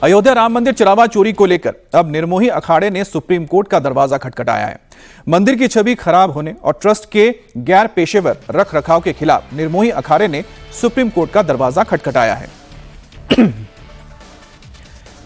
अयोध्या राम मंदिर चरावा चोरी को लेकर अब निर्मोही अखाड़े ने सुप्रीम कोर्ट का दरवाजा खटखटाया है। मंदिर की छवि खराब होने और ट्रस्ट के गैर पेशेवर रख रखाव के खिलाफ निर्मोही अखाड़े ने सुप्रीम कोर्ट का दरवाजा खटखटाया है।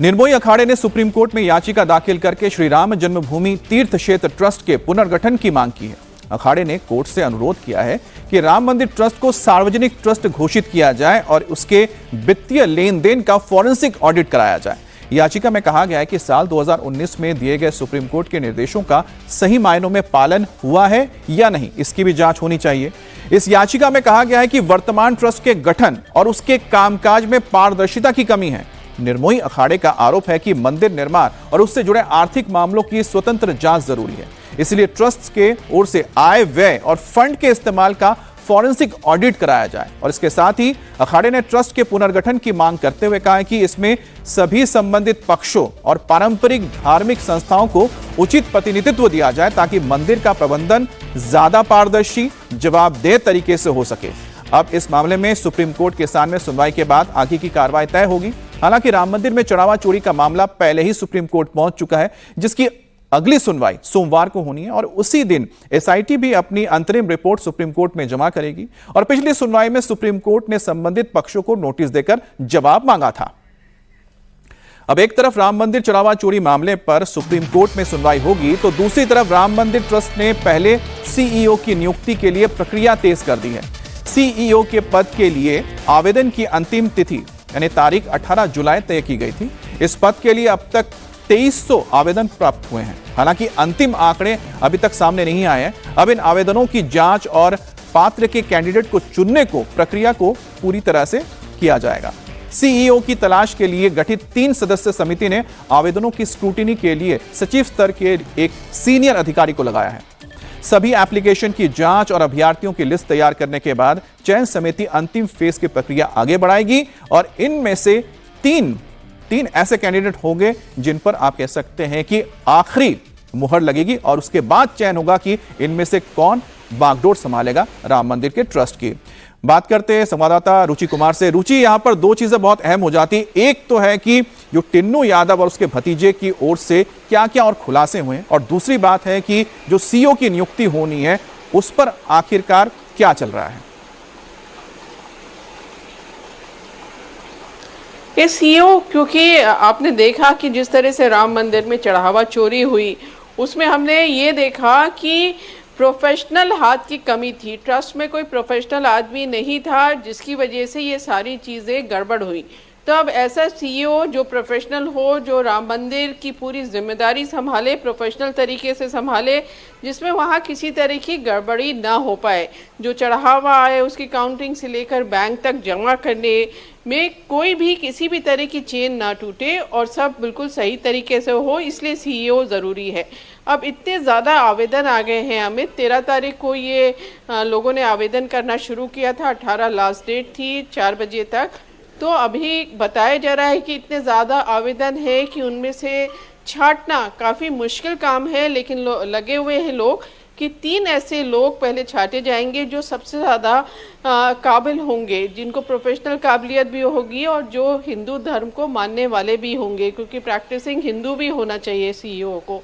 निर्मोही अखाड़े ने सुप्रीम कोर्ट में याचिका दाखिल करके श्री राम जन्मभूमि तीर्थ क्षेत्र ट्रस्ट के पुनर्गठन की मांग की है। अखाड़े ने कोर्ट से अनुरोध किया है कि राम मंदिर ट्रस्ट को सार्वजनिक ट्रस्ट घोषित किया जाए और उसके वित्तीय लेन देन का फॉरेंसिक ऑडिट कराया जाए। याचिका में कहा गया है कि साल 2019 में दिए गए सुप्रीम कोर्ट के निर्देशों का सही मायनों में पालन हुआ है या नहीं, इसकी भी जांच होनी चाहिए। इस याचिका में कहा गया है कि वर्तमान ट्रस्ट के गठन और उसके कामकाज में पारदर्शिता की कमी है। निर्मोही अखाड़े का आरोप है कि मंदिर निर्माण और उससे जुड़े आर्थिक मामलों की स्वतंत्र जांच जरूरी है, इसलिए ट्रस्ट के ओर से आय व्यय और फंड के इस्तेमाल का फॉरेंसिक ऑडिट कराया जाए। और इसके साथ ही अखाड़े ने ट्रस्ट के पुनर्गठन की मांग करते हुए कहा है कि इसमें सभी संबंधित पक्षों और पारंपरिक धार्मिक संस्थाओं को उचित प्रतिनिधित्व दिया जाए ताकि मंदिर का प्रबंधन ज्यादा पारदर्शी, जवाबदेह तरीके से हो सके। अब इस मामले में सुप्रीम कोर्ट के सामने सुनवाई के बाद आगे की कार्रवाई तय होगी। हालांकि राम मंदिर में चढ़ावा चोरी का मामला पहले ही सुप्रीम कोर्ट पहुंच चुका है, जिसकी अगली सुनवाई सोमवार को होनी है और उसी दिन एसआईटी भी अपनी अंतरिम रिपोर्ट सुप्रीम कोर्ट में जमा करेगी। और पिछली सुनवाई में सुप्रीम कोर्ट ने संबंधित पक्षों को नोटिस देकर जवाब मांगा था। अब एक तरफ राम मंदिर चढ़ावा चोरी मामले पर सुप्रीम कोर्ट में सुनवाई होगी, तो दूसरी तरफ राम मंदिर ट्रस्ट ने पहले सीईओ की नियुक्ति के लिए प्रक्रिया तेज कर दी है। सीईओ के पद के लिए आवेदन की अंतिम तिथि यानी तारीख 18 जुलाई तय की गई थी। इस पद के लिए अब तक 2300 आवेदन प्राप्त हुए हैं। हालांकि अंतिम आंकड़े अभी तक सामने नहीं आए हैं। अब इन आवेदनों की जांच और पात्र के कैंडिडेट को चुनने को प्रक्रिया को पूरी तरह से किया जाएगा। सीईओ की तलाश के लिए गठित 3 सदस्य समिति ने आवेदनों की स्क्रूटिनी के लिए सचिव स्तर के एक सीनियर अधिकारी को लगाया है। सभी एप्लीकेशन की जांच और अभ्यर्थियों की लिस्ट तैयार करने के बाद चयन समिति अंतिम फेज की प्रक्रिया आगे बढ़ाएगी और इनमें से तीन ऐसे कैंडिडेट होंगे जिन पर आप कह सकते हैं कि आखिरी मुहर लगेगी और उसके बाद चयन होगा कि इनमें से कौन बागडोर संभालेगा राम मंदिर के ट्रस्ट की। बात करते हैं संवाददाता रुचि कुमार से। रुचि, यहां पर 2 चीजें बहुत अहम हो जाती। एक तो है कि जो टिन्नू यादव और उसके भतीजे की ओर से क्या क्या और खुलासे हुए हैं, और दूसरी बात है कि जो सीईओ की नियुक्ति होनी है उस पर आखिरकार क्या चल रहा है। ये सीईओ, क्योंकि आपने देखा कि जिस तरह से राम मंदिर में चढ़ावा चोरी हुई उसमें हमने ये देखा कि प्रोफेशनल हाथ की कमी थी। ट्रस्ट में कोई प्रोफेशनल आदमी नहीं था, जिसकी वजह से ये सारी चीज़ें गड़बड़ हुई। तो अब ऐसा सीईओ जो प्रोफेशनल हो, जो राम मंदिर की पूरी जिम्मेदारी संभाले, प्रोफेशनल तरीके से संभाले, जिसमें वहाँ किसी तरह की गड़बड़ी ना हो पाए। जो चढ़ावा आए उसकी काउंटिंग से लेकर बैंक तक जमा करने में कोई भी किसी भी तरह की चेन ना टूटे और सब बिल्कुल सही तरीके से हो, इसलिए सीईओ ज़रूरी है। अब इतने ज़्यादा आवेदन आ गए हैं अमित। 13 तारीख को ये लोगों ने आवेदन करना शुरू किया था, 18 लास्ट डेट थी 4 बजे तक। तो अभी बताया जा रहा है कि इतने ज़्यादा आवेदन है कि उनमें से छांटना काफ़ी मुश्किल काम है, लेकिन लगे हुए हैं लोग कि 3 ऐसे लोग पहले छांटे जाएंगे जो सबसे ज़्यादा काबिल होंगे, जिनको प्रोफेशनल काबिलियत भी होगी और जो हिंदू धर्म को मानने वाले भी होंगे, क्योंकि प्रैक्टिसिंग हिंदू भी होना चाहिए सीईओ को।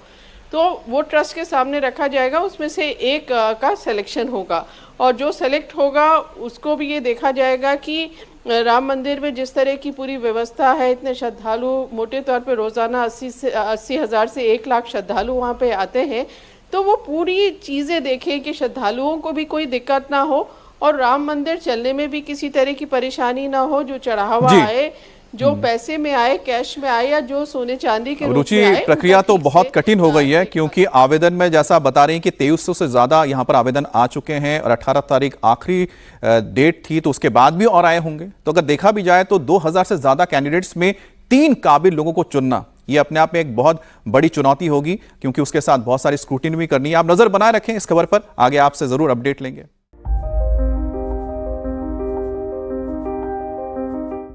तो वो ट्रस्ट के सामने रखा जाएगा, उसमें से एक का सिलेक्शन होगा और जो सेलेक्ट होगा उसको भी ये देखा जाएगा कि राम मंदिर में जिस तरह की पूरी व्यवस्था है, इतने श्रद्धालु मोटे तौर पे रोज़ाना 80 हज़ार से 1 लाख श्रद्धालु वहाँ पे आते हैं, तो वो पूरी चीज़ें देखें कि श्रद्धालुओं को भी कोई दिक्कत ना हो और राम मंदिर चलने में भी किसी तरह की परेशानी ना हो। जो चढ़ावा आए, जो पैसे में आए, कैश में आए या जो सोने चांदी के रूप में आए, प्रक्रिया तो बहुत कठिन हो गई है, क्योंकि आवेदन में जैसा बता रहे हैं कि 2300 से ज्यादा यहां पर आवेदन आ चुके हैं और 18 तारीख आखिरी डेट थी, तो उसके बाद भी और आए होंगे। तो अगर देखा भी जाए तो 2000 से ज्यादा कैंडिडेट्स में 3 काबिल लोगों को चुनना ये अपने आप में एक बहुत बड़ी चुनौती होगी, क्योंकि उसके साथ बहुत सारी स्क्रूटिनी भी करनी है। आप नजर बनाए रखें इस खबर पर, आगे आपसे जरूर अपडेट लेंगे।